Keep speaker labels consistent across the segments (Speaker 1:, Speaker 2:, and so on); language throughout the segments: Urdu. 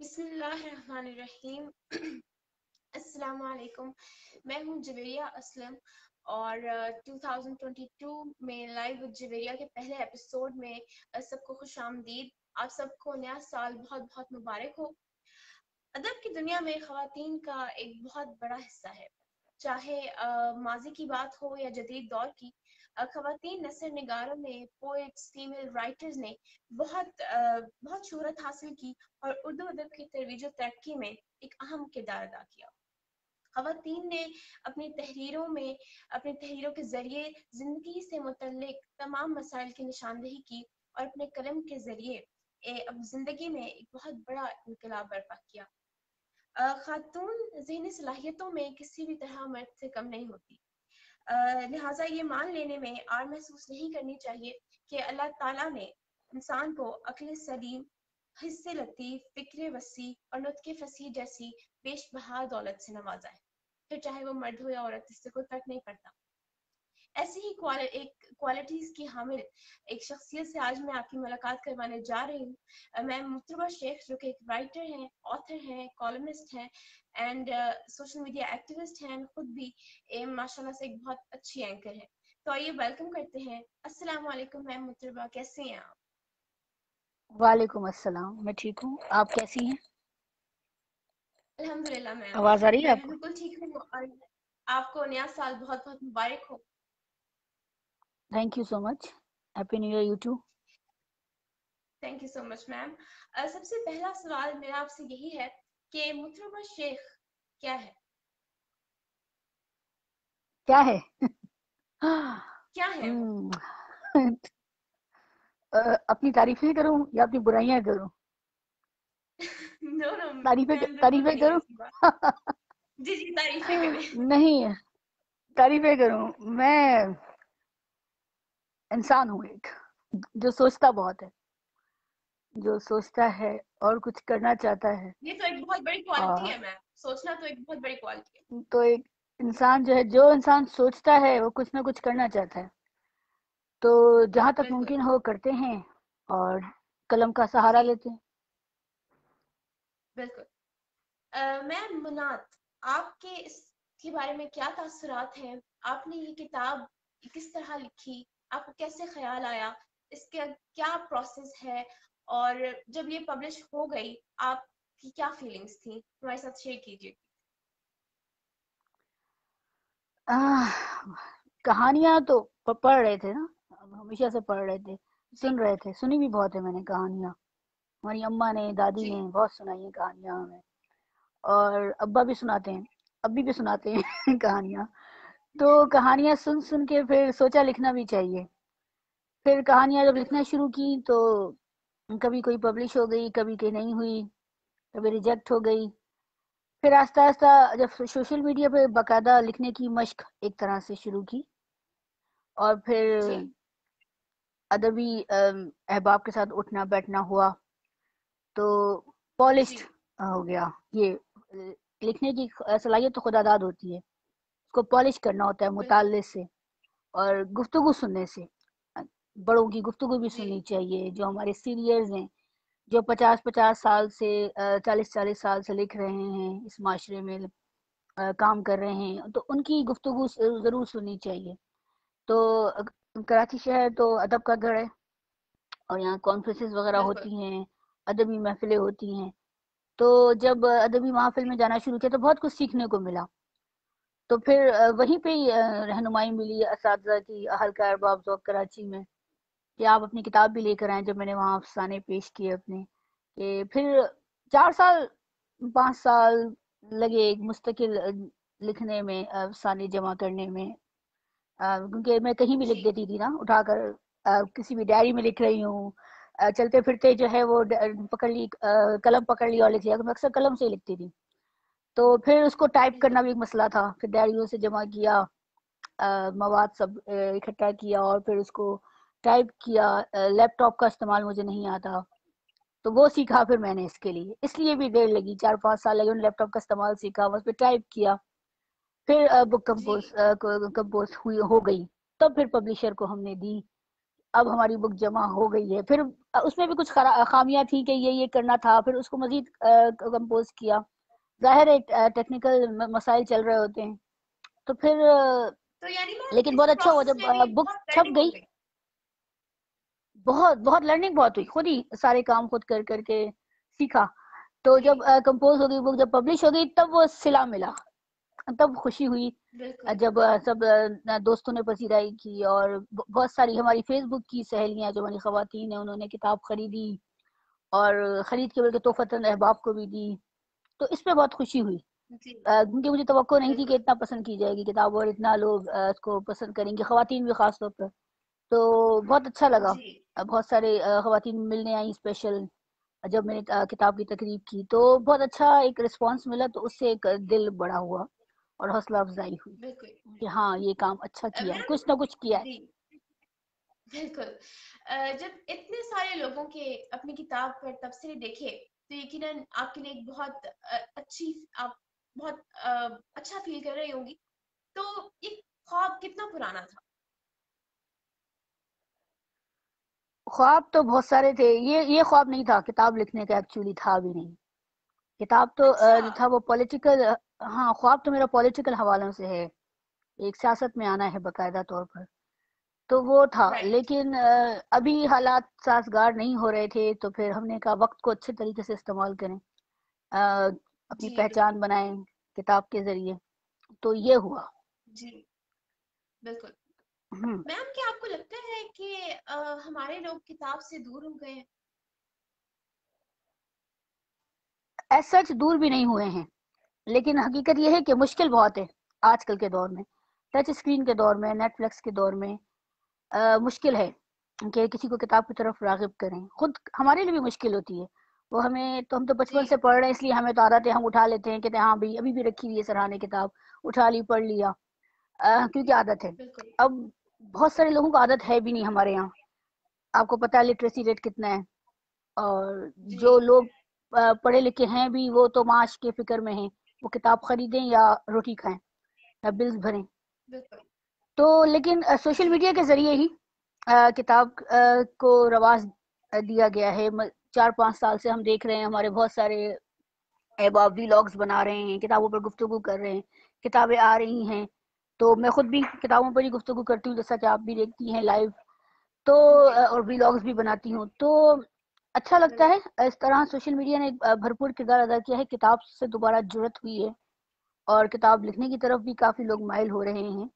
Speaker 1: بسم اللہ الرحمن الرحیم السلام علیکم. میں ہوں جویریہ اسلم اور 2022 میں لائیو جویریہ کے پہلے ایپیسوڈ میں سب کو خوش آمدید. آپ سب کو نیا سال بہت بہت مبارک ہو. ادب کی دنیا میں خواتین کا ایک بہت بڑا حصہ ہے، چاہے ماضی کی بات ہو یا جدید دور کی. خواتین نثر نگاروں نے، پوئٹس، فیمیل رائٹرز نے بہت شہرت حاصل کی اور اردو ادب کی ترویج و ترقی میں ایک اہم کردار ادا کیا. خواتین نے اپنی تحریروں کے ذریعے زندگی سے متعلق تمام مسائل کی نشاندہی کی اور اپنے قلم کے ذریعے زندگی میں ایک بہت بڑا انقلاب برپا کیا. خاتون ذہنی صلاحیتوں میں کسی بھی طرح مرد سے کم نہیں ہوتی، لہٰذا یہ مان لینے میں آر محسوس نہیں کرنی چاہیے کہ اللہ تعالیٰ نے انسان کو عقل سلیم، حس لطیف، فکر وسیع اور نطق فصیح جیسی بیش بہا دولت سے نوازا ہے، پھر چاہے وہ مرد ہو یا عورت، اس سے کوئی فرق نہیں پڑتا. ایسی ہی کوالٹیز کی حامل ایک شخصیت سے آج میں آپ کی ملاقات کروانے جا رہی ہوں. میں مطربہ شیخ، جو کہ ایک رائٹر ہیں، آتھر ہیں، کالمسٹ ہیں اینڈ سوشل میڈیا ایکٹیوسٹ ہیں، خود بھی ماشاءاللہ سے ایک بہت اچھی اینکر ہے. تو آئیے ویلکم کرتے ہیں. السلام علیکم میم مطربہ، کیسے ہیں آپ؟
Speaker 2: وعلیکم السلام، میں ٹھیک ہوں. آپ کیسی ہیں؟
Speaker 1: الحمدللہ میم،
Speaker 2: آواز آ رہی ہے
Speaker 1: میں
Speaker 2: آپ
Speaker 1: بھی
Speaker 2: کو؟
Speaker 1: بالکل ٹھیک ہوں اور آپ کو نیا سال بہت بہت مبارک ہو.
Speaker 2: Thank you so much. Happy new year you too.
Speaker 1: Thank you so much ma'am. سب سے پہلا سوال میرا آپ سے یہی ہے کہ مطربہ شیخ کیا ہے؟
Speaker 2: کیا ہے؟
Speaker 1: کیا ہے وہ؟
Speaker 2: اپنی تعریفیں کروں یا اپنی برائیاں کروں؟
Speaker 1: نو نو میم، بالکل بھی
Speaker 2: تعریفیں
Speaker 1: نہیں
Speaker 2: کروں؟
Speaker 1: ایسی بات. جی جی، تعریفیں کریں.
Speaker 2: نہیں، تعریفیں کروں. میں انسان ہوں ایک جو سوچتا بہت ہے، جو سوچتا ہے اور کچھ کرنا چاہتا ہے.
Speaker 1: یہ تو ایک بہت بڑی کوالٹی
Speaker 2: اور
Speaker 1: ہے میم، سوچنا تو ایک بہت بڑی کوالٹی ہے.
Speaker 2: تو ایک انسان جو انسان سوچتا ہے وہ کچھ نہ کچھ کرنا چاہتا ہے، تو جہاں تک
Speaker 1: بالکل.
Speaker 2: ممکن ہو کرتے ہیں اور قلم کا سہارا
Speaker 1: جی
Speaker 2: لیتے ہیں.
Speaker 1: بالکل. میم منات، آپ کے اس کے بارے میں کیا تاثرات ہیں؟ آپ نے یہ کتاب کس طرح لکھی؟ آپ کو کیسے خیال آیا؟ اس کا کیا پروسیس ہے؟ اور جب یہ پبلش ہو گئی آپ کی کیا فیلنگز تھیں؟ ہمارے ساتھ شیئر کیجیے.
Speaker 2: کہانیاں تو پڑھ رہے تھے نا، ہمیشہ سے پڑھ رہے تھے،
Speaker 1: جی
Speaker 2: سن رہے تھے، سنی بھی بہت ہے میں نے کہانیاں. ہماری اماں نے، دادی
Speaker 1: جی
Speaker 2: نے بہت سنائی ہیں کہانیاں ہمیں، اور ابا بھی سناتے ہیں، ابھی بھی سناتے ہیں کہانیاں. تو کہانیاں سن سن کے پھر سوچا لکھنا بھی چاہیے. پھر کہانیاں جب
Speaker 1: بالکل.
Speaker 2: لکھنا شروع کی تو کبھی کوئی پبلش ہو گئی، کبھی کوئی نہیں ہوئی، کبھی ریجیکٹ ہو گئی. پھر آہستہ آہستہ جب سوشل میڈیا پہ باقاعدہ لکھنے کی مشق ایک طرح سے شروع کی، اور پھر
Speaker 1: جی
Speaker 2: ادبی احباب کے ساتھ اٹھنا بیٹھنا ہوا تو پالشڈ
Speaker 1: جی
Speaker 2: ہو گیا. یہ لکھنے کی صلاحیت تو خدا داد ہوتی ہے، اس کو پالش کرنا ہوتا ہے
Speaker 1: بالکل.
Speaker 2: مطالعے سے اور گفتگو سننے سے. بڑوں کی گفتگو بھی
Speaker 1: جی
Speaker 2: سننی چاہیے، جو ہمارے سینئرز ہیں، جو 50 سے 40 سال سے لکھ رہے ہیں، اس معاشرے میں کام کر رہے ہیں، تو ان کی گفتگو ضرور سننی چاہیے. تو کراچی شہر تو ادب کا گھر ہے، اور یہاں کانفرنسز وغیرہ
Speaker 1: بالکل.
Speaker 2: ہوتی ہیں، ادبی محفلیں ہوتی ہیں. تو جب ادبی محفل میں جانا شروع کیا تو بہت کچھ سیکھنے کو ملا. تو پھر وہیں پہ ہی رہنمائی ملی اساتذہ کی حلقہ ارباب ذوق کراچی میں کہ آپ اپنی کتاب بھی لے کر آئیں. جب میں نے وہاں افسانے پیش کیے اپنے، کہ پھر 5 سال لگے ایک مستقل لکھنے میں، افسانے جمع کرنے میں، کیونکہ میں کہیں بھی لکھ
Speaker 1: جی
Speaker 2: دیتی تھی نا، اٹھا کر کسی بھی ڈائری میں لکھ رہی ہوں، چلتے پھرتے جو ہے وہ پکڑ لی، قلم پکڑ لی اور لکھ لیا. میں اکثر قلم سے ہی لکھتی تھی. تو پھر اس کو ٹائپ
Speaker 1: بالکل.
Speaker 2: کرنا بھی ایک مسئلہ تھا. پھر ڈائریوں سے جمع کیا، مواد سب اکٹھا کیا اور پھر اس کو ٹائپ کیا. لیپ ٹاپ کا استعمال مجھے نہیں آتا، تو وہ سیکھا پھر میں نے. اس لیے بھی دیر لگی، 4-5 سال لگے. لیپ ٹاپ کا استعمال سیکھا، اس پہ ٹائپ کیا. پھر بک
Speaker 1: جی
Speaker 2: کمپوز ہو گئی. تب پھر پبلشر کو ہم نے دی. اب ہماری بک جمع ہو گئی ہے. پھر اس میں بھی کچھ خامیاں تھیں کہ یہ کرنا تھا، پھر اس کو مزید کمپوز کیا. ظاہر ہے ٹیکنیکل مسائل چل رہے ہوتے ہیں، تو پھر
Speaker 1: تو یعنی
Speaker 2: لیکن
Speaker 1: اس
Speaker 2: بہت اچھا ہوا
Speaker 1: پروسیس
Speaker 2: جب
Speaker 1: میں بھی
Speaker 2: بک
Speaker 1: بہت
Speaker 2: چھپ
Speaker 1: لرننگ
Speaker 2: گئی.
Speaker 1: ہو گئی.
Speaker 2: بہت بہت لرننگ بہت ہوئی، خود ہی سارے کام خود کر کر کے سیکھا. تو
Speaker 1: جی
Speaker 2: جب کمپوز ہو گئی بک، جب پبلش ہو گئی، تب وہ صلہ ملا، تب خوشی ہوئی.
Speaker 1: بالکل
Speaker 2: جب سب دوستوں نے پذیرائی کی، اور بہت ساری ہماری فیس بک کی سہیلیاں جو ہماری خواتین ہیں انہوں نے کتاب خریدی، اور خرید کے بلکہ تحفتاً احباب کو بھی دی. تو اس پہ بہت خوشی ہوئی،
Speaker 1: جی
Speaker 2: کیونکہ مجھے توقع نہیں تھی کہ
Speaker 1: بالکل
Speaker 2: اتنا پسند کی جائے گی کتاب، اور اتنا لوگ اس کو پسند کریں گے، خواتین بھی خاص طور پر. تو بہت اچھا لگا.
Speaker 1: جی
Speaker 2: بہت سارے خواتین ملنے آئیں اسپیشل جب میں نے کتاب کی تقریب کی، تو بہت اچھا ایک رسپانس ملا. تو اس سے ایک دل بڑا ہوا اور حوصلہ افزائی ہوئی
Speaker 1: بالکل
Speaker 2: کہ ہاں یہ کام اچھا کیا ہے،
Speaker 1: میم
Speaker 2: کچھ نہ کچھ کیا ہے.
Speaker 1: جی بالکل. جب اتنے سارے لوگوں کے اپنی کتاب پر تبصرے دیکھے تو یقیناً آپ کے لیے ایک بہت اچھی، آپ بہت اچھا فیل کر رہی ہوں گی. تو یہ خواب کتنا پرانا تھا؟
Speaker 2: خواب تو بہت سارے تھے. یہ خواب نہیں تھا کتاب لکھنے کا، ایکچولی تھا بھی نہیں. کتاب تو
Speaker 1: اچھا
Speaker 2: جو تھا وہ پولیٹیکل، ہاں خواب تو میرا پولیٹیکل حوالوں سے ہے، ایک سیاست میں آنا ہے باقاعدہ طور پر. تو وہ تھا،
Speaker 1: رائٹ
Speaker 2: لیکن ابھی حالات سازگار نہیں ہو رہے تھے، تو پھر ہم نے کہا وقت کو اچھے طریقے سے استعمال کریں، اپنی
Speaker 1: جی بالکل
Speaker 2: پہچان بنائیں کتاب کے ذریعے. تو یہ ہوا.
Speaker 1: جی بالکل.
Speaker 2: ہم
Speaker 1: میم کیا آپ کو لگتا ہے کہ ہمارے لوگ کتاب سے دور ہو گئے ہیں؟
Speaker 2: ایز سچ دور بھی نہیں ہوئے ہیں، لیکن حقیقت یہ ہے کہ مشکل بہت ہے آج کل کے دور میں، ٹچ اسکرین کے دور میں، نیٹ فلکس کے دور میں. مشکل ہے کہ کسی کو کتاب کی طرف راغب کریں. خود ہمارے لیے بھی مشکل ہوتی ہے. وہ ہم تو
Speaker 1: جی
Speaker 2: بچپن سے پڑھ رہے ہیں، اس لیے ہمیں تو عادت ہے، ہم اٹھا لیتے ہیں، کہتے ہیں ہاں بھائی ابھی بھی رکھی ہوئی ہے سرحانے کتاب، اٹھا لی پڑھ لیا، کیونکہ عادت ہے.
Speaker 1: بالکل
Speaker 2: اب بہت سارے لوگوں کو عادت ہے بھی نہیں ہمارے یہاں. آپ کو پتہ ہے لٹریسی ریٹ کتنا ہے، اور
Speaker 1: جی
Speaker 2: جو لوگ پڑھے لکھے ہیں بھی وہ تو معاش کے فکر میں ہیں، وہ کتاب خریدیں یا روٹی کھائیں یا بلز بھریں.
Speaker 1: بالکل
Speaker 2: تو لیکن سوشل
Speaker 1: جی
Speaker 2: میڈیا کے ذریعے ہی کتاب کو رواج دیا گیا ہے. 4-5 سال سے ہم دیکھ رہے ہیں ہمارے بہت سارے احباب ولاگز بنا رہے ہیں، کتابوں پر گفتگو کر رہے ہیں، کتابیں آ رہی ہیں. تو میں خود بھی کتابوں پر ہی گفتگو کرتی ہوں، جیسا کہ آپ بھی دیکھتی ہیں لائیو، تو
Speaker 1: جی
Speaker 2: اور ولاگز بھی بناتی ہوں. تو اچھا لگتا
Speaker 1: بالکل
Speaker 2: ہے اس طرح سوشل میڈیا نے بھرپور کردار ادا کیا ہے. کتاب سے دوبارہ جرت ہوئی ہے، اور کتاب لکھنے کی طرف بھی کافی لوگ مائل ہو رہے ہیں،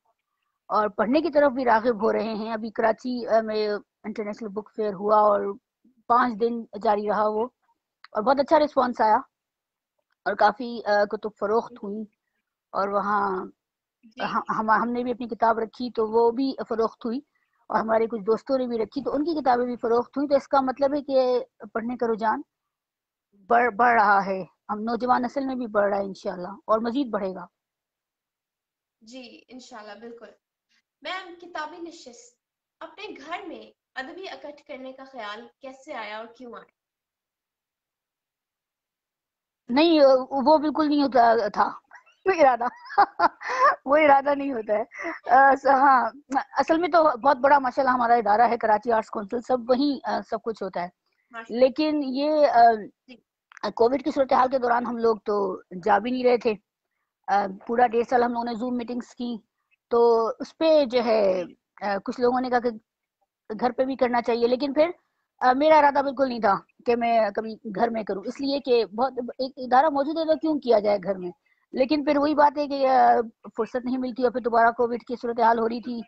Speaker 2: اور پڑھنے کی طرف بھی راغب ہو رہے ہیں. ابھی کراچی میں انٹرنیشنل بک فیئر ہوا، اور 5 دن جاری رہا وہ، اور بہت اچھا رسپانس آیا، اور کافی کتب فروخت ہوئی. اور وہاں
Speaker 1: جی
Speaker 2: ہم نے بھی اپنی کتاب رکھی تو وہ بھی فروخت ہوئی، اور ہمارے کچھ دوستوں نے بھی رکھی تو ان کی کتابیں بھی فروخت ہوئی. تو اس کا مطلب ہے کہ پڑھنے کا رجحان بڑھ رہا ہے، ہم نوجوان نسل میں بھی بڑھ رہا ہے انشاءاللہ، اور مزید بڑھے گا.
Speaker 1: جی انشاءاللہ بالکل. میم کتابی نشست اپنے گھر میں ادبی اکٹھ کرنے کا خیال کیسے آیا اور کیوں آیا؟
Speaker 2: نہیں، وہ بالکل نہیں ہوتا تھا وہ ارادہ وہ ارادہ نہیں ہوتا ہے. ہاں اصل میں تو بہت بڑا ماشاءاللہ ہمارا ادارہ ہے کراچی آرٹس کونسل، سب وہیں سب کچھ ہوتا ہے.
Speaker 1: ماشاء
Speaker 2: لیکن یہ
Speaker 1: جی
Speaker 2: کووڈ کی صورتحال کے دوران ہم لوگ تو جا بھی نہیں رہے تھے. پورا 1.5 سال ہم لوگوں نے زوم میٹنگز کی. تو اس پہ جو ہے
Speaker 1: جی
Speaker 2: کچھ لوگوں نے کہا کہ گھر پہ بھی کرنا چاہیے، لیکن پھر میرا ارادہ بالکل نہیں تھا کہ میں کبھی گھر میں کروں، اس لیے کہ بہت ایک ادارہ موجود ہے تو کیوں کیا جائے گھر میں. لیکن پھر وہی بات ہے کہ فرصت نہیں ملتی، اور پھر دوبارہ کووڈ کی صورتحال ہو رہی تھی.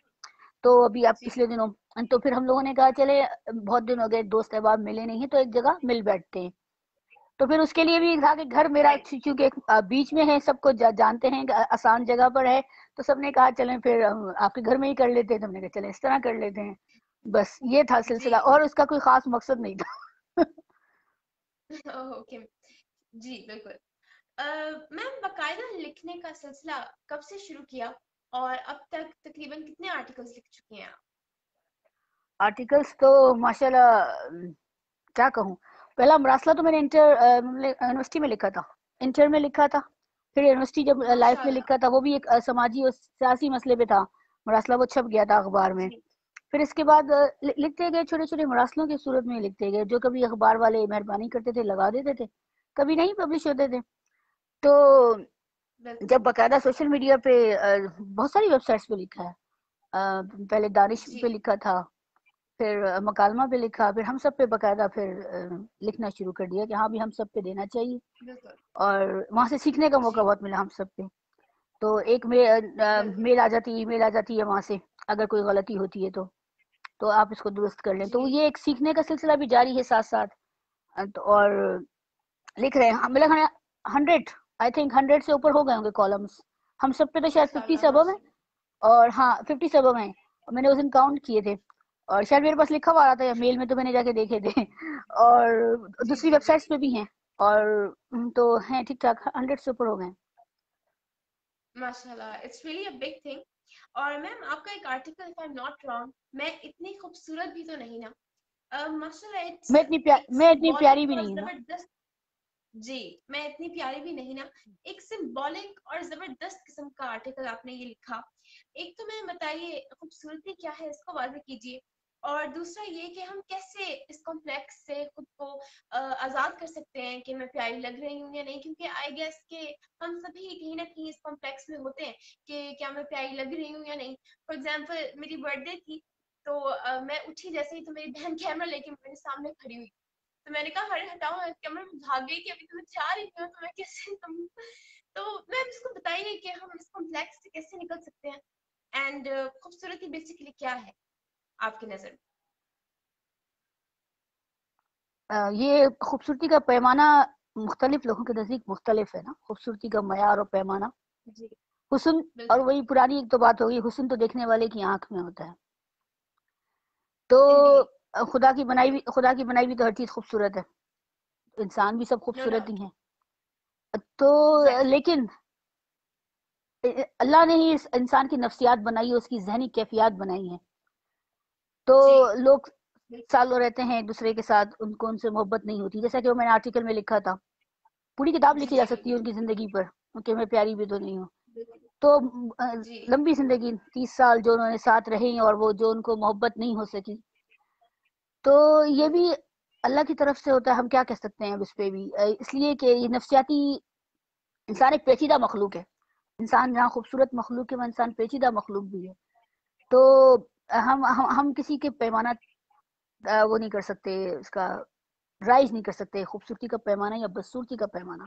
Speaker 2: تو ابھی اب
Speaker 1: جی
Speaker 2: پچھلے دنوں تو پھر ہم لوگوں نے کہا چلے بہت دن ہو گئے دوست احباب ملے نہیں ہیں، تو ایک جگہ مل بیٹھتے ہیں. تو پھر اس کے لیے بھی تھا کہ گھر میرا
Speaker 1: رائٹ
Speaker 2: کیونکہ بیچ میں ہے، سب کو جانتے ہیں، آسان جگہ پر ہے. تو سب نے کہا چلیں پھر آپ کے گھر میں ہی کر لیتے ہیں. تو ہم نے کہا چلیں اس طرح کر لیتے ہیں. بس یہ تھا
Speaker 1: جی
Speaker 2: سلسلہ، اور اس کا کوئی خاص مقصد نہیں تھا.
Speaker 1: اوکے جی بالکل. میم باقاعدہ لکھنے کا سلسلہ کب سے شروع کیا، اور اب تک تقریباً کتنے آرٹیکلز لکھ چکے ہیں آپ؟
Speaker 2: آرٹیکلس تو ماشاءاللہ کیا کہوں. پہلا مراسلہ تو میں نے یونیورسٹی میں لکھا تھا، انٹر میں لکھا تھا. پھر یونیورسٹی جب
Speaker 1: ماشاء
Speaker 2: لائف میں
Speaker 1: اللہ
Speaker 2: لکھا تھا، وہ بھی ایک سماجی اور سیاسی مسئلے پہ تھا. مراسلہ وہ چھپ گیا تھا اخبار میں.
Speaker 1: جی
Speaker 2: پھر اس کے بعد لکھتے گئے چھوٹے چھوٹے مراسلوں کی صورت میں لکھتے گئے، جو کبھی اخبار والے مہربانی کرتے تھے لگا دیتے تھے، کبھی نہیں پبلش ہوتے تھے. تو جب باقاعدہ سوشل میڈیا پہ بہت ساری ویب سائٹس پہ لکھا ہے، پہلے دانش پہ لکھا تھا، پھر مکالمہ پہ لکھا، پھر ہم سب پہ باقاعدہ پھر لکھنا شروع کر دیا کہ ہاں بھی ہم سب پہ دینا چاہیے، اور وہاں سے سیکھنے کا موقع بہت ملا ہم سب پہ. تو ایک میل آ جاتی ہے وہاں سے، اگر کوئی غلطی ہوتی ہے تو آپ اس کو درست کر لیں. تو یہ ایک سیکھنے کا سلسلہ بھی جاری ہے ساتھ ساتھ. اور لکھ رہے ہیں مطلب 100 آئی تھنک 100 سے اوپر ہو گئے ہوں گے کالمس. ہم سب پہ تو شاید 50 سے ابو ہیں، اور ہاں 50 سے ابو ہیں. میں نے اس دن کاؤنٹ کیے تھے، اور شاید میرے پاس لکھا ہوا آ رہا تھا میل میں، تو میں نے جا کے دیکھے تھے. اور دوسری ویب سائٹس پہ بھی ہیں، اور تو ہیں ٹھیک ٹھاک 100 سے اوپر ہو گئے.
Speaker 1: ماشاءاللہ، it's really a big thing. اور میم آپ کا ایک article, if I am not wrong, میں اتنی خوبصورت بھی تو نہیں نا، ماشاءاللہ
Speaker 2: میں اتنی پیاری
Speaker 1: سمبولک
Speaker 2: بھی
Speaker 1: اور
Speaker 2: نہیں نا.
Speaker 1: زبردست. جی، میں اتنی پیاری بھی نہیں نا. ایک سمبولک اور زبردست قسم کا آرٹیکل آپ نے یہ لکھا. ایک تو میں بتائیے خوبصورتی کیا ہے، اس کو واضح کیجیے. اور دوسرا یہ کہ ہم کیسے اس کمپلیکس سے خود کو آزاد کر سکتے ہیں کہ میں پیاری لگ رہی ہوں یا نہیں، کیونکہ آئی گیس کہ ہم سبھی کہیں نہ کہیں اس کمپلیکس میں ہوتے ہیں کہ کیا میں پیاری لگ رہی ہوں یا نہیں. فار ایگزامپل میری برتھ ڈے تھی، تو میں اٹھی جیسے ہی تو میری بہن کیمرہ لے کے میرے سامنے کھڑی ہوئی، تو میں نے کہا ارے ہٹاؤ، کیمرہ میں بھاگ گئی کہ ابھی تمہیں چاہ رہی ہوں تو میں کیسے تو میم اس کو بتائیے کہ ہم اس کمپلیکس سے کیسے نکل سکتے ہیں، اینڈ خوبصورتی بیسیکلی کیا ہے آپ کی نظر میں؟
Speaker 2: یہ خوبصورتی کا پیمانہ مختلف لوگوں کے نزدیک مختلف ہے نا. خوبصورتی کا معیار اور پیمانہ،
Speaker 1: جی
Speaker 2: حسن، اور وہی پرانی ایک تو بات ہوگی، حسن تو دیکھنے والے کی آنکھ میں ہوتا ہے. تو خدا کی بنائی بھی تو ہر چیز خوبصورت ہے، انسان بھی سب خوبصورت ہی ہیں. تو لیکن اللہ نے ہی اس انسان کی نفسیات بنائی ہے، اس کی ذہنی کیفیات بنائی ہیں. تو لوگ سالوں رہتے ہیں ایک دوسرے کے ساتھ، ان کو ان سے محبت نہیں ہوتی، جیسا کہ وہ میں نے آرٹیکل میں لکھا تھا. پوری کتاب لکھی جا سکتی ہے ان کی زندگی پر، کیونکہ میں پیاری بھی تو نہیں ہوں. تو لمبی زندگی 30 سال جو انہوں نے ساتھ رہی، اور وہ جو ان کو محبت نہیں ہو سکی، تو یہ بھی اللہ کی طرف سے ہوتا ہے. ہم کیا کہہ سکتے ہیں اب اس پہ بھی، اس لیے کہ یہ نفسیاتی، انسان ایک پیچیدہ مخلوق ہے. انسان جہاں خوبصورت مخلوق ہے، وہ انسان پیچیدہ مخلوق بھی ہے. تو ہم کسی کے پیمانہ وہ نہیں کر سکتے، اس کا رائز نہیں کر سکتے خوبصورتی کا پیمانہ یا بدصورتی کا پیمانہ.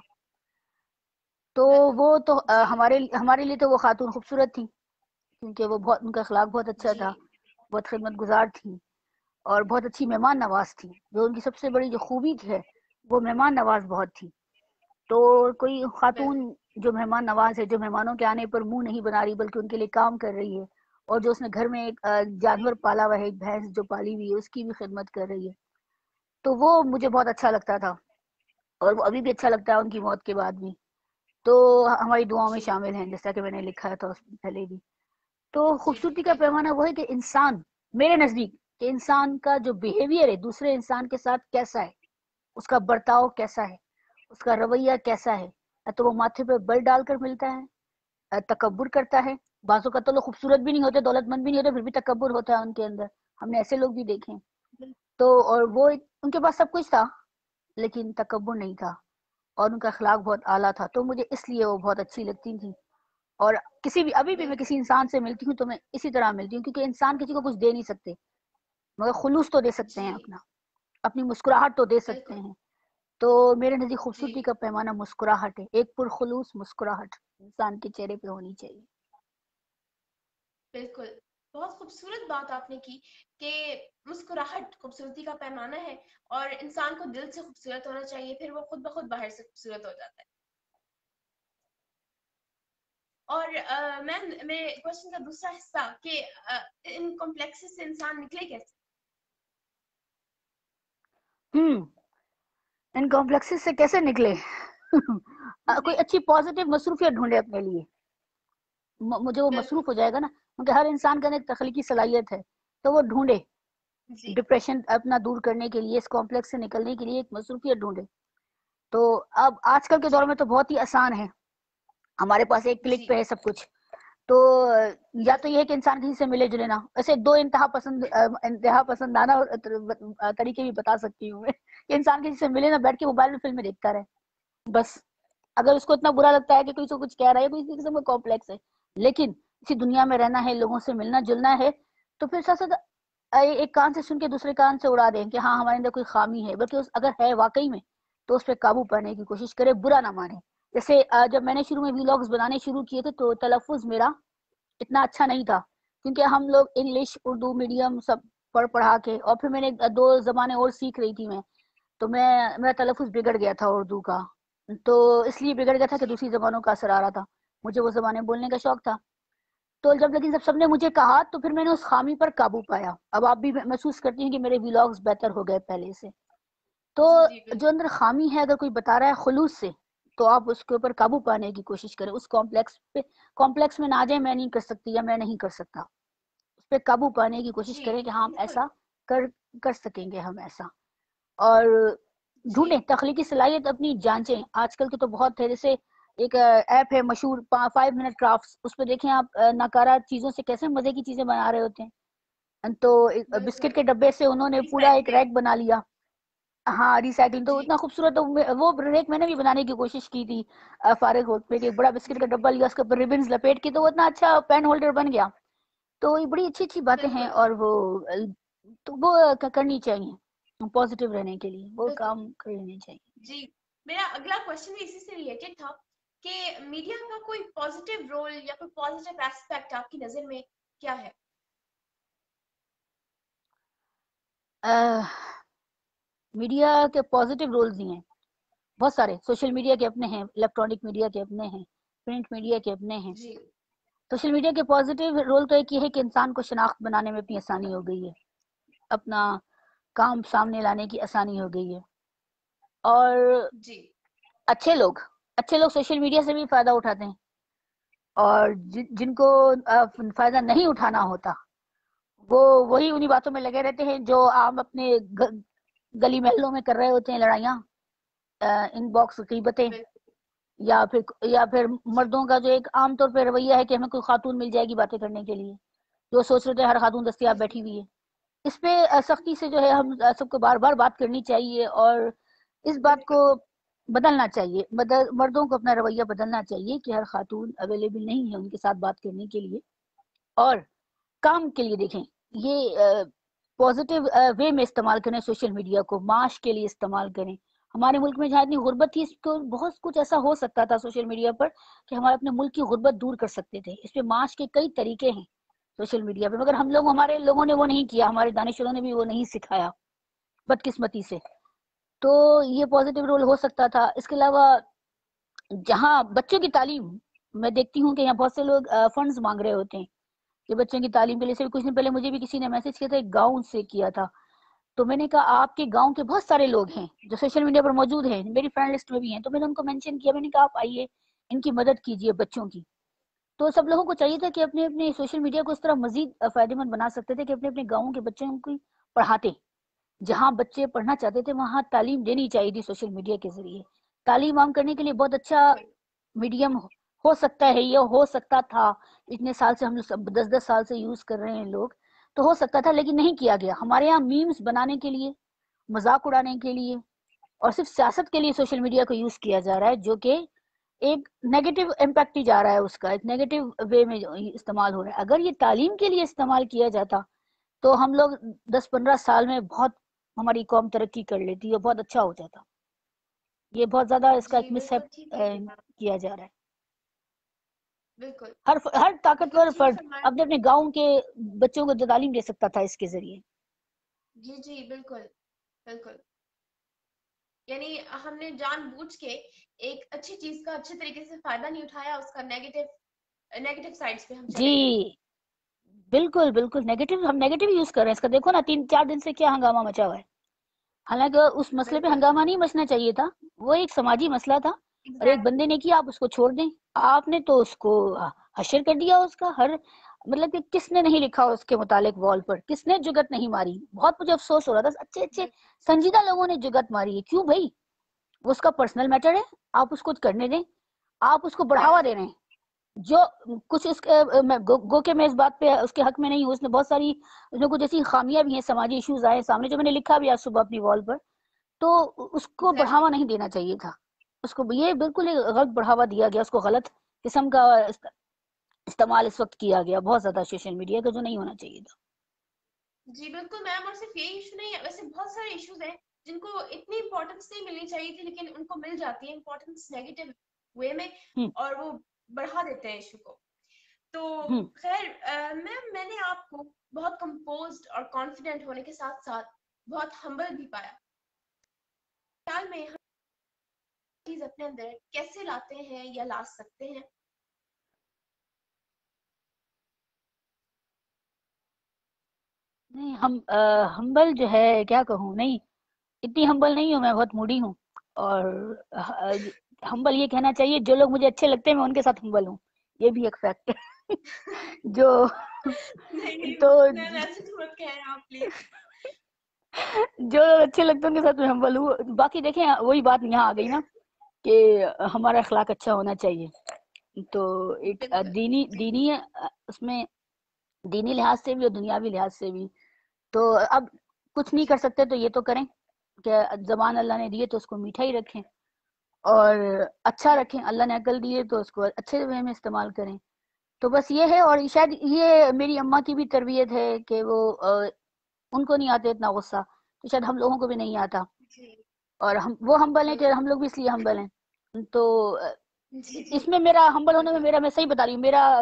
Speaker 2: تو وہ تو ہمارے لیے تو وہ خاتون خوبصورت تھی، کیونکہ وہ بہت، ان کا اخلاق بہت اچھا تھا، بہت خدمت گزار تھی، اور بہت اچھی مہمان نواز تھی. جو ان کی سب سے بڑی جو خوبی ہے، وہ مہمان نواز بہت تھی. تو کوئی خاتون جو مہمان نواز ہے، جو مہمانوں کے آنے پر منہ نہیں بنا رہی بلکہ ان کے لیے کام کر رہی ہے، اور جو اس نے گھر میں ایک جانور پالا ہوا ہے، ایک بھینس جو پالی ہوئی ہے، اس کی بھی خدمت کر رہی ہے، تو وہ مجھے بہت اچھا لگتا تھا. اور وہ ابھی بھی اچھا لگتا ہے ان کی موت کے بعد بھی. تو ہماری دعاؤں میں شامل ہیں، جیسا کہ میں نے لکھا تھا پہلے بھی. تو خوبصورتی کا پیمانہ وہ ہے کہ انسان، میرے نزدیک کہ انسان کا جو بیہیویئر ہے دوسرے انسان کے ساتھ کیسا ہے، اس کا برتاؤ کیسا ہے، اس کا رویہ کیسا ہے. تو وہ ماتھے پہ بل ڈال کر ملتا ہے، تکبر کرتا ہے. بعضوں کا تو لوگ خوبصورت بھی نہیں ہوتے، دولت مند بھی نہیں ہوتے، پھر بھی تکبر ہوتا ہے ان کے اندر. ہم نے ایسے لوگ بھی دیکھے. تو اور وہ ان کے پاس سب کچھ تھا لیکن تکبر نہیں تھا، اور ان کا اخلاق بہت اعلیٰ تھا. تو مجھے اس لیے وہ بہت اچھی لگتی تھی. اور کسی بھی، ابھی بھی میں کسی انسان سے ملتی ہوں تو میں اسی طرح ملتی ہوں، کیونکہ انسان کسی کو کچھ دے نہیں سکتے، مگر خلوص تو دے سکتے ہیں، اپنی مسکراہٹ تو دے سکتے ہیں. تو میرے نزدیک خوبصورتی کا پیمانہ مسکراہٹ ہے، ایک پرخلوص مسکراہٹ انسان کے چہرے پہ ہونی چاہیے.
Speaker 1: بالکل، بہت خوبصورت بات آپ نے کی کہ مسکراہٹ خوبصورتی کا پیمانہ ہے، اور انسان کو دل سے خوبصورت ہونا چاہیے، پھر وہ خود بخود باہر سے خوبصورت ہو جاتا ہے. اور میم میرے کوشچن کا دوسرا حصہ کہ ان کمپلیکسز سے انسان نکلے کیسے؟
Speaker 2: ان کمپلیکسز سے کیسے نکلے؟ کوئی اچھی پازیٹیو مصروفیت ڈھونڈے اپنے لیے. مجھے وہ مصروف ہو جائے گا نا، کیونکہ ہر انسان کے اندر ایک تخلیقی صلاحیت ہے، تو وہ ڈھونڈے ڈپریشن اپنا دور کرنے کے لیے، اس کمپلیکس سے نکلنے کے لیے ایک مصروفیت ڈھونڈے. تو اب آج کل کے دور میں تو بہت ہی آسان ہے، ہمارے پاس ایک کلک پہ ہے سب کچھ. تو یا تو یہ ہے کہ انسان کسی سے ملے جلے نہ. ایسے دو انتہا پسندانہ طریقے بھی بتا سکتی ہوں میں کہ انسان کسی سے ملے نہ, بیٹھ کے موبائل میں فلمیں دیکھتا رہے بس. اگر اس کو اتنا برا لگتا ہے کہ کوئی سے کچھ کہہ رہا ہے, کوئی قسم کا کمپلیکس ہے, لیکن اسی دنیا میں رہنا ہے, لوگوں سے ملنا جلنا ہے, تو پھر ساتھ ساتھ ایک کان سے سن کے دوسرے کان سے اڑا دیں کہ ہاں ہمارے اندر کوئی خامی ہے, بلکہ اگر ہے واقعی میں تو اس پہ قابو پانے کی کوشش کرے, برا نہ مانے. جیسے جب میں نے شروع میں ولاگز بنانے شروع کیے تھے تو تلفظ میرا اتنا اچھا نہیں تھا, کیونکہ ہم لوگ انگلش اردو میڈیم سب پڑھا کے, اور پھر میں نے 2 زبانیں اور سیکھ رہی تھی میں, تو میرا تلفظ بگڑ گیا تھا اردو کا, تو اس لیے بگڑ گیا تھا کہ دوسری زبانوں کا اثر آ رہا تھا, مجھے وہ زبانیں بولنے کا شوق تھا. تو لیکن جب سب نے مجھے کہا تو پھر میں نے اس خامی پر قابو پایا. اب آپ بھی محسوس کرتی ہیں کہ میرے ولاگز بہتر ہو گئے پہلے سے. تو جو اندر خامی ہے اگر کوئی بتا رہا ہے خلوص سے, تو آپ اس کے اوپر قابو پانے کی کوشش کریں. اس کمپلیکس میں نہ جائیں میں نہیں کر سکتی یا میں نہیں کر سکتا, اس پہ قابو پانے کی کوشش کریں کہ ہاں ایسا کر سکیں گے ہم ایسا. اور ڈھونڈیں تخلیقی صلاحیت اپنی جانچیں. آج کل کے تو بہت ہے, جیسے ایک ایپ ہے مشہور 5 منٹ کرافٹس, اس پہ دیکھیں آپ ناکارہ چیزوں سے کیسے مزے کی چیزیں بنا رہے ہوتے ہیں. تو بسکٹ کے ڈبے سے انہوں نے پورا ایک ریک بنا لیا. ہاں ریسائکلنگ, تو اتنا خوبصورت, وہ ریک میں نے بھی بنانے کی کوشش کی تھی فارغ ہو پہ, ایک بڑا بسکٹ کا ڈبا لیا, اس کے اوپر ریبنز لپیٹ کے, تو وہ اتنا اچھا پین ہولڈر بن گیا. تو یہ بڑی اچھی اچھی باتیں ہیں, اور وہ کرنی چاہیے پازیٹیو رہنے کے لیے, وہ کام کر لینے چاہیے.
Speaker 1: جی, میرا اگلا کوشچن بھی اسی سے ریلیٹڈ تھا کہ میڈیا کا کوئی پازیٹیو رول یا کوئی پازیٹیو ایسپیکٹ آپ کی نظر میں کیا ہے؟
Speaker 2: میڈیا کے پازیٹیو رولز ہی ہیں بہت سارے. سوشل میڈیا کے اپنے ہیں, الیکٹرانک میڈیا کے اپنے ہیں, پرنٹ میڈیا کے اپنے ہیں. سوشل میڈیا کے پازیٹیو رول تو ایک یہ ہے کہ انسان کو شناخت بنانے میں اتنی آسانی ہو گئی ہے, اپنا کام سامنے لانے کی آسانی ہو گئی ہے. اور اچھے لوگ سوشل میڈیا سے بھی فائدہ اٹھاتے ہیں, اور جن کو فائدہ نہیں اٹھانا ہوتا وہ وہی انہی باتوں میں لگے رہتے ہیں جو عام اپنے گلی محلوں میں کر رہے ہوتے ہیں, لڑائیاں, ان باکس غیبتیں, یا پھر مردوں کا جو ایک عام طور پہ رویہ ہے کہ ہمیں کوئی خاتون مل جائے گی باتیں کرنے کے لیے, جو سوچ رہے تھے ہر خاتون دستیاب بیٹھی ہوئی ہے. اس پہ سختی سے جو ہے ہم سب کو بار بار بات کرنی چاہیے, اور اس بات کو بدلنا چاہیے. مردوں کو اپنا رویہ بدلنا چاہیے کہ ہر خاتون اویلیبل نہیں ہے ان کے ساتھ بات کرنے کے لیے. اور کام کے لیے دیکھیں, یہ پازیٹیو وے میں استعمال کریں سوشل میڈیا کو, معاش کے لیے استعمال کریں. ہمارے ملک میں جہاں اتنی غربت تھی, اس کو بہت کچھ ایسا ہو سکتا تھا سوشل میڈیا پر کہ ہمارے اپنے ملک کی غربت دور کر سکتے تھے. اس پہ معاش کے کئی طریقے ہیں سوشل میڈیا پہ, مگر ہمارے لوگوں نے وہ نہیں کیا, ہمارے دانشوروں نے بھی وہ نہیں سکھایا بدقسمتی سے. تو یہ پازیٹیو رول ہو سکتا تھا. اس کے علاوہ جہاں بچوں کی تعلیم, میں دیکھتی ہوں کہ یہاں بہت سے لوگ فنڈز مانگ رہے ہوتے ہیں کہ بچوں کی تعلیم کے لیے. سے کچھ دن پہلے مجھے بھی کسی نے میسج کیا تھا, ایک گاؤں سے کیا تھا, تو میں نے کہا آپ کے گاؤں کے بہت سارے لوگ ہیں جو سوشل میڈیا پر موجود ہیں, میری فرینڈ لسٹ میں بھی ہیں, تو میں نے ان کو مینشن کیا, میں نے کہا آپ آئیے ان کی مدد کیجیے بچوں کی. تو سب لوگوں کو چاہیے تھا کہ اپنے اپنے سوشل میڈیا کو اس طرح مزید فائدہ مند بنا سکتے تھے کہ اپنے اپنے گاؤں کے بچوں کو پڑھاتے. جہاں بچے پڑھنا چاہتے تھے وہاں تعلیم دینی چاہیے تھی سوشل میڈیا کے ذریعے. تعلیم عام کرنے کے لیے بہت اچھا میڈیم ہو سکتا ہے, یہ ہو سکتا تھا. اتنے سال سے ہم 10 سال سے یوز کر رہے ہیں لوگ, تو ہو سکتا تھا لیکن نہیں کیا گیا. ہمارے یہاں میمز بنانے کے لیے, مذاق اڑانے کے لیے, اور صرف سیاست کے لیے سوشل میڈیا کو یوز کیا جا رہا ہے, جو کہ ایک نیگیٹو امپیکٹ ہی جا رہا ہے, اس کا ایک نیگیٹو وے میں استعمال ہو رہا ہے. اگر یہ تعلیم کے لیے استعمال کیا جاتا تو ہم لوگ 10-15 سال میں بہت, ہماری قوم ترقی کر لیتی اور بہت اچھا ہو جاتا. یہ بہت زیادہ اس کا ایک مس کیا جا رہا ہے.
Speaker 1: بالکل,
Speaker 2: ہر طاقتور فرد اپنے اپنے گاؤں کے بچوں کو تعلیم دے سکتا تھا اس کے ذریعے.
Speaker 1: جی بالکل بالکل. یعنی ہم نے جان بوجھ کے ایک اچھی چیز کا اچھے طریقے سے فائدہ نہیں اٹھایا, اس کا نیگیٹو سائڈز پہ ہم چلے گئے.
Speaker 2: جی بالکل بالکل, ہم نیگیٹو یوز کر رہے ہیں اس کا. دیکھو نا 3-4 دن سے کیا ہنگامہ مچا ہوا ہے. حالانکہ اس مسئلے پہ ہنگامہ نہیں مچنا چاہیے تھا, وہ ایک سماجی مسئلہ تھا, اور ایک بندے نے کیا, آپ اس کو چھوڑ دیں. آپ نے تو اس کو حشر کر دیا. اس کا مطلب کہ کس نے نہیں لکھا اس کے متعلق وال پر, کس نے جگت نہیں ماری. بہت مجھے افسوس ہو رہا تھا, اچھے سنجیدہ لوگوں نے جگت ماری ہے. کیوں بھائی, وہ اس کا پرسنل میٹر ہے, آپ اس کو کرنے دیں. آپ اس کو بڑھاوا دے رہے ہیں, جو کچھ اس کے میں گو کہ میں اس بات پہ اس کے حق میں نہیں ہوں، اس نے بہت ساری اس میں کچھ ایسی خامیاں بھی ہیں، سماجی ایشوز آئے سامنے جو میں نے لکھا بھی آج صبح اپنی وال پر، تو اس کو
Speaker 1: Exactly.
Speaker 2: بڑھاوا نہیں دینا چاہیے تھا، اس کو یہ بالکل ایک غلط بڑھاوا دیا گیا، اس کو غلط قسم کا استعمال اس وقت کیا گیا بہت زیادہ سوشل میڈیا کا، جو نہیں ہونا چاہیے تھا۔
Speaker 1: جی بالکل میم، اور صرف یہی ایشو نہیں ہے، ویسے بہت سارے ایشوز ہیں جن کو اتنی امپورٹنس نہیں ملنی چاہیے تھی، لیکن ان کو مل جاتی ہے امپورٹنس نیگیٹو وے میں، اور وہ بڑھا دیتے ہیں ایشو کو۔ تو خیر میم، میں نے آپ کو بہت کمپوزڈ اور کانفیڈنٹ ہونے کے ساتھ ساتھ بہت ہمبل بھی پایا۔ خیال میں ہم چیز اپنے اندر کیسے لاتے ہیں یا لا سکتے ہیں؟
Speaker 2: نہیں، ہم ہمبل جو ہے کیا کہوں، نہیں اتنی ہمبل نہیں ہوں میں، بہت موڈی ہوں، اور ہمبل یہ کہنا چاہیے جو لوگ مجھے اچھے لگتے ہیں میں ان کے ساتھ ہمبل ہوں، یہ بھی ایک فیکٹ ہے جو
Speaker 1: نہیں
Speaker 2: تو
Speaker 1: میم، ایسے تو مت کہہ رہے ہیں آپ پلیز۔
Speaker 2: جو اچھے لگتے ہیں ان کے ساتھ میں ہمبل ہوں۔ باقی دیکھیں وہی بات یہاں آ گئی نا کہ ہمارا اخلاق اچھا ہونا چاہیے، تو ایک
Speaker 1: بالکل جی
Speaker 2: دینی اس میں دینی لحاظ سے بھی اور دنیاوی لحاظ سے بھی، تو اب کچھ نہیں
Speaker 1: جی
Speaker 2: کر سکتے تو یہ تو کریں کہ زبان اللہ نے دیے تو اس کو میٹھا ہی رکھیں اور اچھا
Speaker 1: جی
Speaker 2: رکھیں، اللہ نے عقل دیے تو اس کو اچھے وے میں استعمال کریں، تو بس یہ ہے۔ اور شاید یہ میری اماں کی بھی تربیت ہے کہ وہ ان کو نہیں آتے اتنا غصہ، تو شاید ہم لوگوں کو بھی نہیں آتا،
Speaker 1: جی
Speaker 2: اور وہ ہمبل ہیں کہ
Speaker 1: بالکل
Speaker 2: ہم لوگ بھی اس لیے ہمبل ہیں، تو
Speaker 1: جی جی
Speaker 2: اس میں میرا ہمبل ہونے میں
Speaker 1: بالکل
Speaker 2: میرا، میں صحیح بتا رہی ہوں، میرا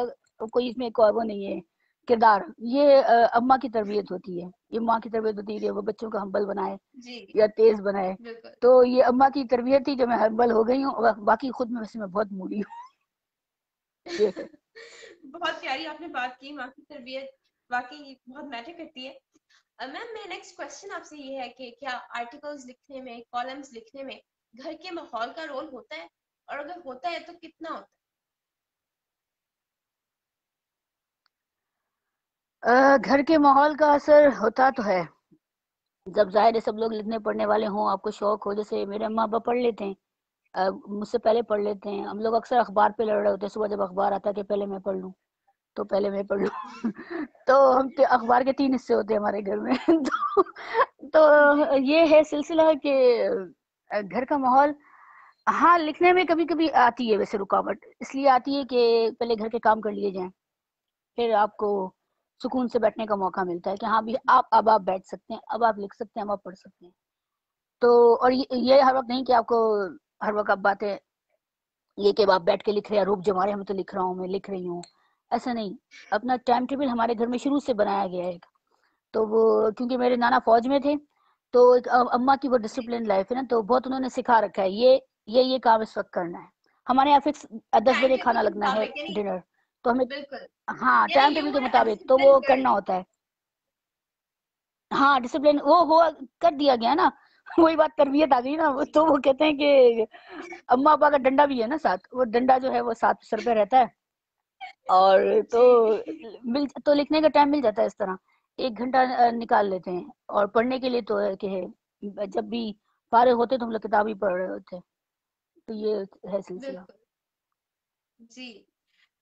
Speaker 2: کوئی اس میں وہ نہیں ہے کردار، یہ اماں کی تربیت ہوتی ہے، یہ ماں کی تربیت ہوتی ہے کہ وہ بچوں کا ہمبل بنائے
Speaker 1: جی
Speaker 2: یا تیز بنائے،
Speaker 1: بالکل۔
Speaker 2: تو یہ اماں کی تربیت تھی جو میں ہمبل ہو گئی ہوں، اور باقی خود میں ویسے میں بہت موڈی ہوں یہ ہے۔
Speaker 1: بہت پیاری آپ نے بات کی، ماں کی تربیت واقعی بہت میٹر کرتی ہے۔ میم، میں نیکسٹ کوشچن آپ سے یہ ہے کہ کیا آرٹیکلز لکھنے میں، کالمز لکھنے میں گھر کے ماحول کا رول ہوتا ہے، اور اگر ہوتا ہے تو کتنا ہوتا
Speaker 2: گھر کے ماحول کا اثر ہوتا تو ہے، جب ظاہر ہے سب لوگ لکھنے پڑھنے والے ہوں، آپ کو شوق ہو، جیسے میرے اماں ابا پڑھ لیتے ہیں، مجھ سے پہلے پڑھ لیتے ہیں، ہم لوگ اکثر اخبار پہ لڑ رہے ہوتے ہیں، صبح جب اخبار آتا ہے کہ پہلے میں پڑھ لوں تو پہلے میں پڑھ لوں تو ہم اخبار کے 3 حصے ہوتے ہیں ہمارے گھر میں تو
Speaker 1: ہے؟ جی
Speaker 2: یہ ہے سلسلہ کہ گھر کا ماحول، ہاں لکھنے میں کبھی کبھی آتی ہے ویسے رکاوٹ، اس لیے آتی ہے کہ پہلے گھر کے کام کر لیے جائیں، پھر آپ کو سکون سے بیٹھنے کا موقع ملتا ہے کہ ہاں بھی اب آپ بیٹھ سکتے ہیں، اب آپ لکھ سکتے ہیں، اب آپ پڑھ سکتے ہیں، تو اور یہ ہر وقت نہیں کہ آپ کو ہر وقت آپ باتیں یہ کہ آپ بیٹھ کے لکھ رہے ہیں، روپ جما رہے ہیں، میں تو لکھ رہا ہوں، میں لکھ رہی ہوں، ایسا نہیں، اپنا ٹائم ٹیبل ہمارے گھر میں شروع سے بنایا گیا ہے، تو وہ کیونکہ میرے نانا فوج میں تھے، تو ایک اماں کی وہ
Speaker 1: جی
Speaker 2: ڈسپلن لائف ہے نا، تو بہت انہوں نے سکھا رکھا ہے یہ کام اس وقت کرنا ہے، ہمارے یہاں فکس 10
Speaker 1: ٹائم
Speaker 2: بجے
Speaker 1: ٹیبل
Speaker 2: کھانا
Speaker 1: کے
Speaker 2: لگنا ہے
Speaker 1: مطابق، یعنی
Speaker 2: ڈنر، تو ہمیں
Speaker 1: بالکل،
Speaker 2: ہاں
Speaker 1: یعنی
Speaker 2: ٹائم ٹیبل
Speaker 1: یو
Speaker 2: کے
Speaker 1: ہیں
Speaker 2: مطابق تو
Speaker 1: ڈسپلن
Speaker 2: وہ
Speaker 1: گرل۔
Speaker 2: کرنا ہوتا ہے، ہاں ڈسپلن وہ کر دیا گیا نا وہی بات تربیت آ گئی نا،
Speaker 1: جی
Speaker 2: تو وہ کہتے ہیں کہ اما ابا کا ڈنڈا بھی ہے نا ساتھ، وہ ڈنڈا جو ہے وہ ساتھ سر پہ رہتا ہے، اور تو
Speaker 1: جی
Speaker 2: تو لکھنے کا ٹائم مل جاتا ہے اس طرح، 1 گھنٹہ نکال لیتے ہیں، اور پڑھنے کے لیے تو ہے کہ جب بھی فارغ ہوتے تو ہم لوگ کتاب ہی پڑھ رہے ہوتے، تو یہ ہے سلسلہ۔
Speaker 1: بالکل جی۔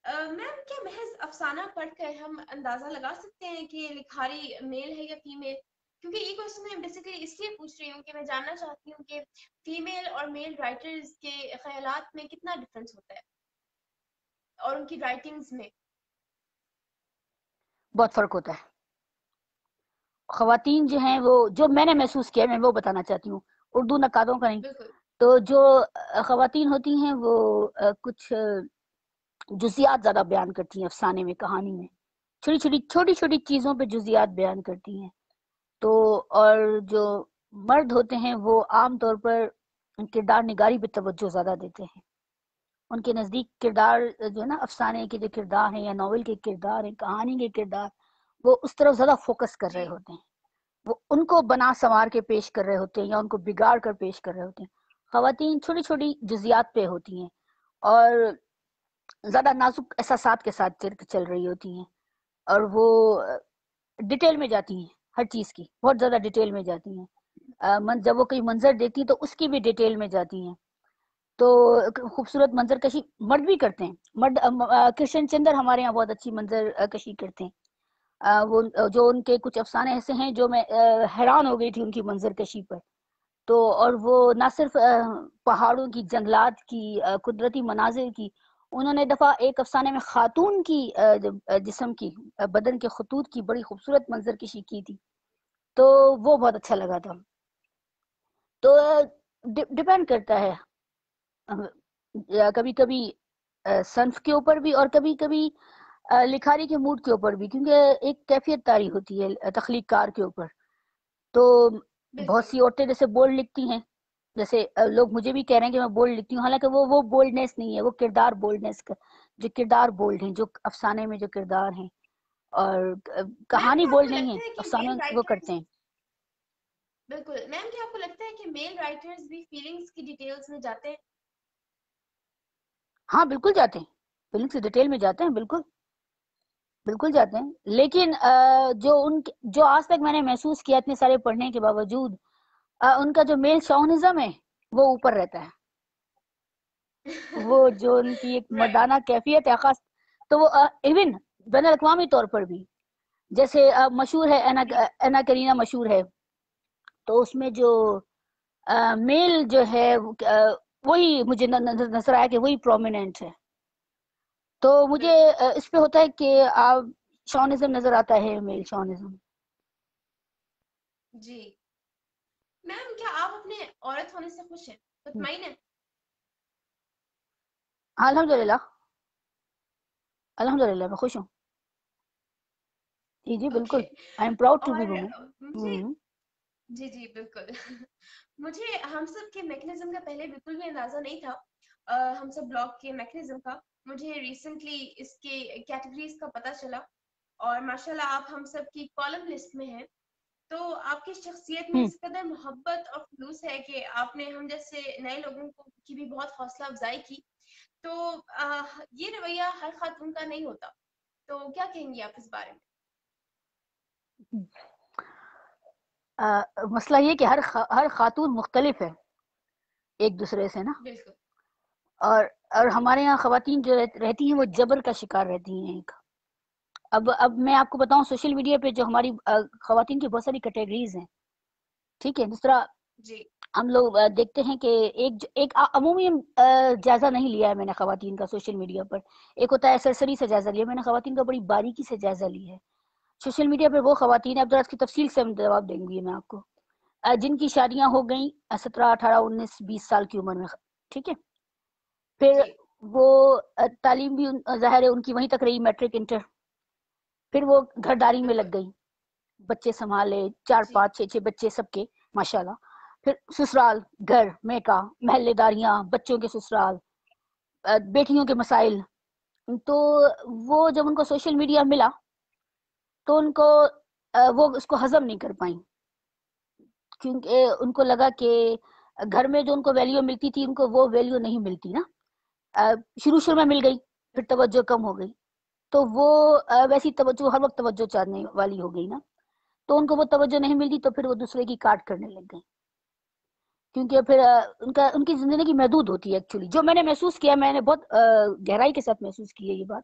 Speaker 1: میم، کیا محض افسانہ پڑھ کر ہم اندازہ لگا سکتے ہیں کہ لکھاری میل ہے یا فیمیل؟ کیونکہ یہ کوشچن میں بیسیکلی اس لیے پوچھ رہی ہوں کہ میں جاننا چاہتی ہوں کہ فیمیل اور میل رائٹرز کے خیالات میں کتنا ڈفرنس ہوتا ہے، اور ان کی رائٹنگز میں۔
Speaker 2: بہت فرق ہوتا ہے، خواتین جو ہیں وہ جو میں نے محسوس کیا میں وہ بتانا چاہتی ہوں، اردو نقادوں کا نہیں،
Speaker 1: بالکل
Speaker 2: تو جو خواتین ہوتی ہیں وہ کچھ جزیات زیادہ بیان کرتی ہیں افسانے میں، کہانی میں چھوٹی چھوٹی چیزوں پہ جزیات بیان کرتی ہیں، تو اور جو مرد ہوتے ہیں وہ عام طور پر کردار نگاری پہ توجہ زیادہ دیتے ہیں، ان کے نزدیک کردار جو ہے نا افسانے کے جو کردار ہیں یا ناول کے کردار ہیں، کہانی کے کردار، وہ اس طرف زیادہ فوکس کر رہے
Speaker 1: جی
Speaker 2: ہوتے ہیں، وہ ان کو بنا سنوار کے پیش کر رہے ہوتے ہیں یا ان کو بگاڑ کر پیش کر رہے ہوتے ہیں، خواتین چھوٹی چھوٹی جزیات پہ ہوتی ہیں اور زیادہ نازک احساسات کے ساتھ چل رہی ہوتی ہیں، اور وہ ڈیٹیل میں جاتی ہیں، ہر چیز کی بہت زیادہ ڈیٹیل میں جاتی ہیں، جب وہ کوئی منظر دیتی ہیں تو اس کی بھی ڈیٹیل میں جاتی ہیں، تو خوبصورت منظر کشی مرد بھی کرتے ہیں. مرد کرشن چندر ہمارے یہاں بہت اچھی منظر کشی کرتے ہیں. وہ جو ان کے کچھ افسانے ایسے ہیں جو میں حیران ہو گئی تھی ان کی منظر کشی پر. تو اور وہ نہ صرف پہاڑوں کی، جنگلات کی، قدرتی مناظر کی، انہوں نے دفعہ ایک افسانے میں خاتون کی جسم کی، بدن کے خطوط کی بڑی خوبصورت منظر کشی کی تھی. تو وہ بہت اچھا لگا تھا. تو ڈپینڈ کرتا ہے کبھی کبھی صنف کے اوپر بھی اور کبھی کبھی لکھاری کے موڈ کے اوپر بھی، کیونکہ ایک کیفیت طاری ہوتی ہے تخلیق کار کے اوپر. تو بہت سی عورتیں جیسے بولڈ لکھتی ہیں، جیسے لوگ مجھے بھی کہہ رہے ہیں کہ میں بولڈ لکھتی ہوں، حالانکہ وہ بولڈنیس نہیں ہے، وہ کردار بولڈنیس کا، جو کردار بولڈ ہیں، جو افسانے میں جو کردار ہیں، اور
Speaker 1: میم
Speaker 2: کہانی
Speaker 1: کیا آپ
Speaker 2: بولڈ
Speaker 1: کو
Speaker 2: نہیں ہے،
Speaker 1: لگتا ہے کہ
Speaker 2: افسانے
Speaker 1: میل
Speaker 2: وہ
Speaker 1: رائٹرز،
Speaker 2: کرتے ہیں.
Speaker 1: بالکل میم کیا آپ کو لگتا ہے کہ میل رائٹرز بھی فیلنگز کی ڈیٹیلز میں جاتے ہیں؟
Speaker 2: ہاں بالکل جاتے ہیں، فیلنگ سے ڈیٹیل میں جاتے ہیں، بالکل بالکل جاتے ہیں. لیکن جو آج تک میں نے محسوس کیا اتنے سارے پڑھنے کے باوجود، ان کا جو میل شاونزم ہے وہ اوپر رہتا ہے. وہ جو ان کی ایک مردانہ کیفیت ہے خاص، تو وہ ایون بین الاقوامی طور پر بھی، جیسے مشہور ہے اینا کرینا مشہور ہے، تو اس میں جو میل جو ہے وہی مجھے نظر آیا کہ وہی پرومیننٹ ہے. تو مجھے اس پہ ہوتا ہے کہ آپ شاونزم نظر آتا ہے، میل شاونزم.
Speaker 1: جی میم کیا آپ اپنے عورت ہونے سے خوش ہیں، مطمئن ہیں؟
Speaker 2: الحمدللہ الحمدللہ میں خوش ہوں. جی بالکل،
Speaker 1: okay.
Speaker 2: I am proud to be
Speaker 1: اور
Speaker 2: وومن.
Speaker 1: مجھے، جی جی بالکل مجھے ہم سب کے میکنزم کا پہلے بالکل بھی اندازہ نہیں تھا، ہم سب بلاگ کے میکنزم کا. مجھے ریسنٹلی اس کے کیٹیگریز کا پتہ چلا، اور ماشاءاللہ آپ ہم سب کی کالم لسٹ میں ہیں. تو آپ کی شخصیت میں اس قدر محبت اور خلوص ہے کہ آپ نے ہم جیسے نئے لوگوں کی بھی بہت حوصلہ افزائی کی. تو یہ رویہ ہر خاتون کا نہیں ہوتا، تو کیا کہیں گی آپ اس بارے میں؟
Speaker 2: مسئلہ یہ کہ ہر خاتون مختلف ہے ایک دوسرے سے نا.
Speaker 1: بالکل.
Speaker 2: اور ہمارے یہاں خواتین جو رہتی ہیں وہ جبر کا شکار رہتی ہیں. اب میں آپ کو بتاؤں، سوشل میڈیا پہ جو ہماری خواتین کی بہت ساری کیٹیگریز ہیں، ٹھیک ہے، جس طرح
Speaker 1: جی
Speaker 2: ہم لوگ دیکھتے ہیں کہ ایک عمومی جائزہ نہیں لیا ہے میں نے خواتین کا سوشل میڈیا پر. ایک ہوتا ہے سرسری سے جائزہ لیا، میں نے خواتین کا بڑی باریکی سے جائزہ لیا ہے. سوشل میڈیا پر وہ خواتین، اب ذرا اس کی تفصیل سے جواب دیں گی میں آپ کو، جن کی شادیاں ہو گئیں 17 18 19 20 سال کی عمر میں، ٹھیک ہے. پھر
Speaker 1: جی
Speaker 2: وہ تعلیم بھی ظاہر ہے ان کی وہیں تک رہی، میٹرک انٹر. پھر وہ گھر داری میں
Speaker 1: بالکل.
Speaker 2: لگ گئی، بچے سنبھالے، 4
Speaker 1: جی
Speaker 2: 5 6 بچے سب کے ماشاءاللہ. پھر سسرال، گھر میکا، محلے داریاں، بچوں کے سسرال، بیٹیوں کے مسائل. تو وہ جب ان کو سوشل میڈیا ملا تو ان کو وہ اس کو ہضم نہیں کر پائیں، کیونکہ ان کو لگا کہ گھر میں جو ان کو ویلیو ملتی تھی ان کو وہ ویلیو نہیں ملتی نا. شروع میں مل گئی، پھر توجہ کم ہو گئی، تو وہ ویسی توجہ ہر وقت توجہ چاہنے والی ہو گئی نا. تو ان کو وہ توجہ نہیں ملتی، تو پھر وہ دوسرے کی کاٹ کرنے لگ گئی، کیونکہ پھر ان کی زندگی محدود ہوتی ہے. ایکچولی جو میں نے محسوس کیا، میں نے بہت گہرائی کے ساتھ محسوس کی ہے یہ بات،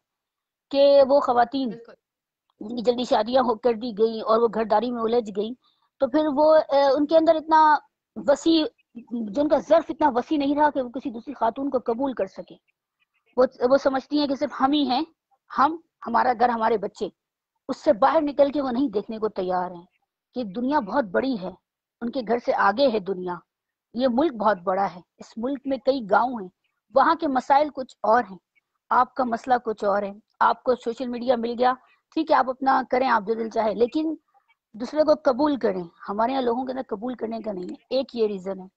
Speaker 2: کہ وہ خواتین
Speaker 1: بالکل.
Speaker 2: جن کی جلدی شادیاں ہو کر دی گئی اور وہ گھرداری میں الجھ گئی، تو پھر وہ ان کے اندر اتنا وسیع، جو ان کا ظرف اتنا وسیع نہیں رہا کہ وہ کسی دوسری خاتون کو قبول کر سکے. وہ سمجھتی ہیں کہ صرف ہم ہی ہیں، ہم، ہمارا گھر، ہمارے بچے. اس سے باہر نکل کے وہ نہیں دیکھنے کو تیار ہیں کہ دنیا بہت بڑی ہے، ان کے گھر سے آگے ہے دنیا. یہ ملک بہت بڑا ہے، اس ملک میں کئی گاؤں ہیں، وہاں کے مسائل کچھ اور ہیں، آپ کا مسئلہ کچھ اور ہے. آپ کو سوشل میڈیا مل گیا، ٹھیک ہے، آپ اپنا کریں، آپ جو دل چاہے، لیکن دوسرے کو قبول کریں. ہمارے یہاں لوگوں کے اندر قبول کرنے کا نہیں ہے. ایک یہ ریزن ہے.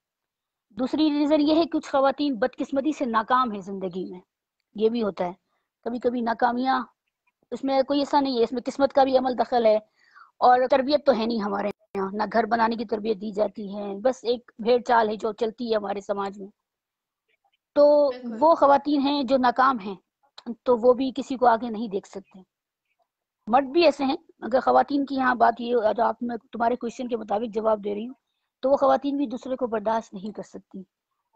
Speaker 2: دوسری ریزن یہ ہے کہ کچھ خواتین بدقسمتی سے ناکام ہیں زندگی میں. یہ بھی ہوتا ہے کبھی کبھی ناکامیاں، اس میں کوئی ایسا نہیں ہے، اس میں قسمت کا بھی عمل دخل ہے. اور تربیت تو ہے نہیں ہمارے یہاں، نہ گھر بنانے کی تربیت دی جاتی ہے، بس ایک بھیڑ چال ہے جو چلتی ہے ہمارے سماج میں. تو
Speaker 1: بالکل.
Speaker 2: وہ خواتین ہیں جو ناکام ہیں، تو وہ بھی کسی کو آگے نہیں دیکھ سکتے. مرد بھی ایسے ہیں. اگر خواتین کی یہاں بات یہ، جو آپ میں تمہارے کوشچن کے مطابق جواب دے رہی ہوں، تو وہ خواتین بھی دوسرے کو برداشت نہیں کر سکتی.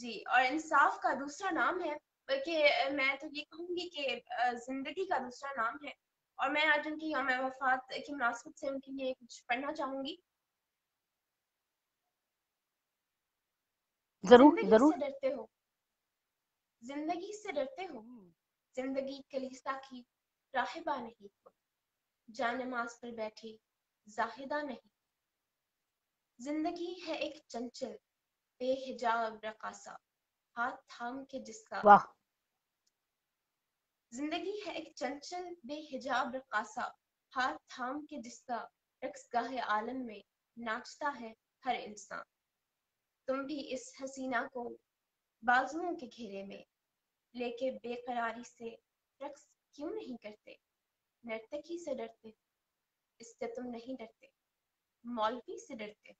Speaker 1: جی، اور انصاف کا دوسرا نام ہے، بلکہ میں تو یہ کہوں گی کہ زندگی کا دوسرا نام ہے. اور میں آج ان کی یوم وفات کی مناسبت سے ان کے لیے کچھ پڑھنا چاہوں گی.
Speaker 2: ضرور
Speaker 1: زندگی
Speaker 2: ضرور.
Speaker 1: سے ڈرتے ہو، زندگی سے ڈرتے ہو، زندگی کلیسا کی راہبہ نہیں خود، جا نماز پر بیٹھی زاہدہ نہیں. زندگی ہے ایک چنچل بے حجاب رقاصہ، ہاتھ تھام کے جس کا.
Speaker 2: واہ.
Speaker 1: زندگی ہے ایک چنچل بے حجاب رقاصہ، ہاتھ تھام کے جس کا رقص گاہ عالم میں ناچتا ہے ہر انسان. تم بھی اس حسینہ کو بازوؤں کے گھیرے میں لے کے بے قراری سے رقص کیوں نہیں کرتے؟ نرتکی سے ڈرتے، اس سے تم نہیں ڈرتے. مولوی سے ڈرتے،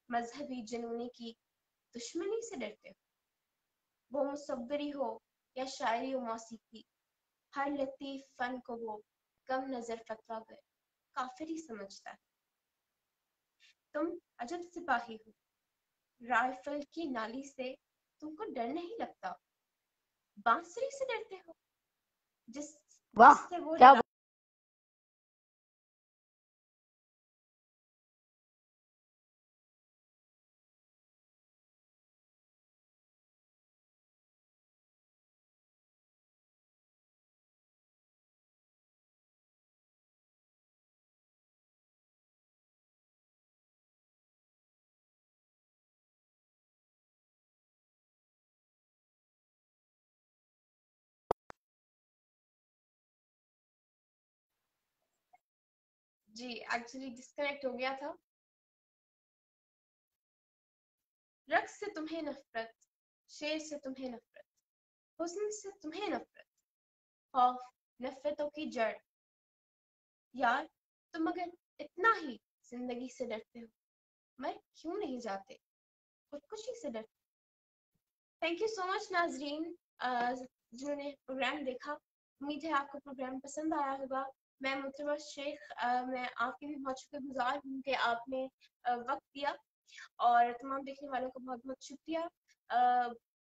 Speaker 1: مذہبی جنونی کی دشمنی سے ڈرتے ہو. وہ مصوری ہو یا شاعری و موسیقی، ہر لطیف فن کو وہ کم نظر فتویٰ گر کافری سمجھتا ہے. تم عجب سپاہی ہو، رائفل کی نالی سے تم کو ڈر نہیں لگتا. بانسری سے ڈرتے ہو، جس
Speaker 2: واہ
Speaker 1: سے وہ
Speaker 2: کیا
Speaker 1: جی ایکچولی ڈسکنیکٹ ہو گیا تھا. رقص سے تمہیں نفرت، شیر سے تمہیں نفرت، حسن سے تمہیں نفرت، خوف نفرتوں کی جڑ. یار تم اگر اتنا ہی زندگی سے ڈرتے ہو، مر کیوں نہیں جاتے؟ خودکشی سے ڈرتے. تھینک یو سو مچ ناظرین جنہوں نے پروگرام دیکھا. امید ہے آپ کو پروگرام پسند آیا ہوگا. میں محترمہ شیخ میں آپ کی بھی بہت شکر گزار ہوں کہ آپ نے وقت دیا، اور تمام دیکھنے والوں کا بہت بہت شکریہ.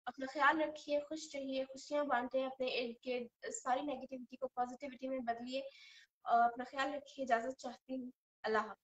Speaker 1: اپنا خیال رکھیے، خوش رہیے، خوشیاں بانٹیں، اپنے ارد گرد ساری نیگیٹیوٹی کو پازیٹیوٹی میں بدلیے. اپنا خیال رکھیے. اجازت چاہتی ہوں. اللہ حافظ.